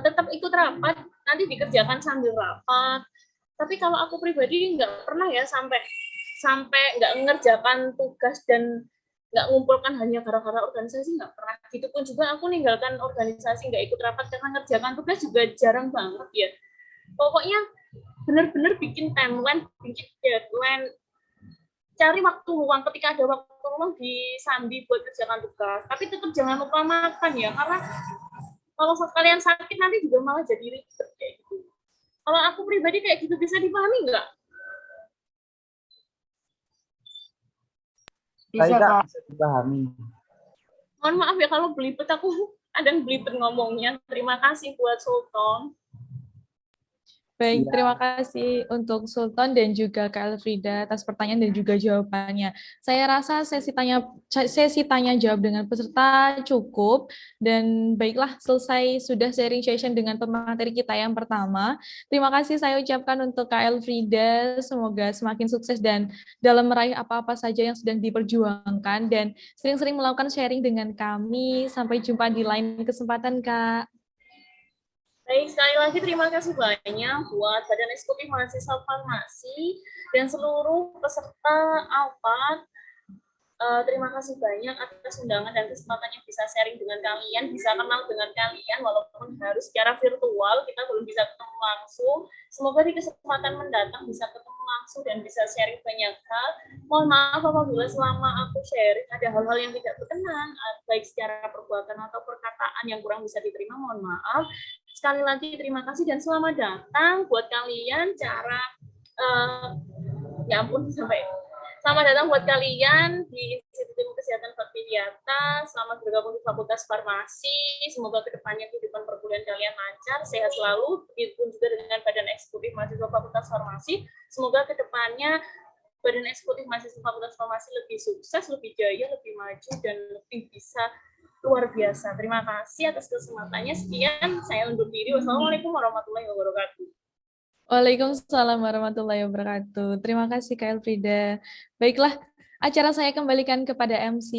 tetap ikut rapat, nanti dikerjakan sambil rapat. Tapi kalau aku pribadi nggak pernah ya sampai nggak mengerjakan tugas dan nggak ngumpulkan hanya gara-gara organisasi, nggak pernah. Gitu pun juga aku ninggalkan organisasi, nggak ikut rapat karena ngerjakan tugas juga jarang banget ya. Pokoknya benar-benar bikin timeline, bikin deadline, cari waktu luang, ketika ada waktu luang disambi buat kerjakan tugas. Tapi tetap jangan lupa makan ya, karena kalau kalian sakit nanti juga malah jadi ribet kayak gitu. Kalau aku pribadi kayak gitu, bisa dipahami nggak? Bisa Kak. Bisa dipahami. Mohon maaf ya kalau belibet, aku ada yang belibet ngomongnya. Terima kasih buat Sultan. Baik, terima kasih untuk Sultan dan juga Kak Elfrida atas pertanyaan dan juga jawabannya. Saya rasa sesi tanya jawab dengan peserta cukup, dan baiklah, selesai sudah sharing session dengan pemateri kita yang pertama. Terima kasih saya ucapkan untuk Kak Elfrida, semoga semakin sukses dan dalam meraih apa-apa saja yang sedang diperjuangkan, dan sering-sering melakukan sharing dengan kami. Sampai jumpa di lain kesempatan, Kak. Baik, sekali lagi terima kasih banyak buat Badan Eksekutif Mahasiswa Farmasi dan seluruh peserta ALPAT. Terima kasih banyak atas undangan dan kesempatannya bisa sharing dengan kalian, bisa kenal dengan kalian walaupun harus secara virtual, kita belum bisa ketemu langsung. Semoga di kesempatan mendatang bisa ketemu langsung dan bisa sharing banyak hal. Mohon maaf apabila selama aku sharing ada hal-hal yang tidak berkenan, baik secara perbuatan atau perkataan yang kurang bisa diterima, mohon maaf. Sekali lagi terima kasih dan selamat datang buat kalian ya ampun sampai selamat datang buat kalian di Institut Ilmu Kesehatan Faktiviata. Selamat bergabung di Fakultas Farmasi. Semoga kedepannya kehidupan perkuliahan kalian lancar, sehat selalu. Begitupun juga dengan Badan Eksekutif Mahasiswa Fakultas Farmasi. Semoga kedepannya Badan Eksekutif Mahasiswa Fakultas Farmasi lebih sukses, lebih jaya, lebih maju, dan lebih bisa luar biasa. Terima kasih atas kesempatannya. Sekian, saya undur diri. Wassalamualaikum warahmatullahi wabarakatuh. Waalaikumsalam warahmatullahi wabarakatuh. Terima kasih Kak Elfrida. Baiklah, acara saya kembalikan kepada MC.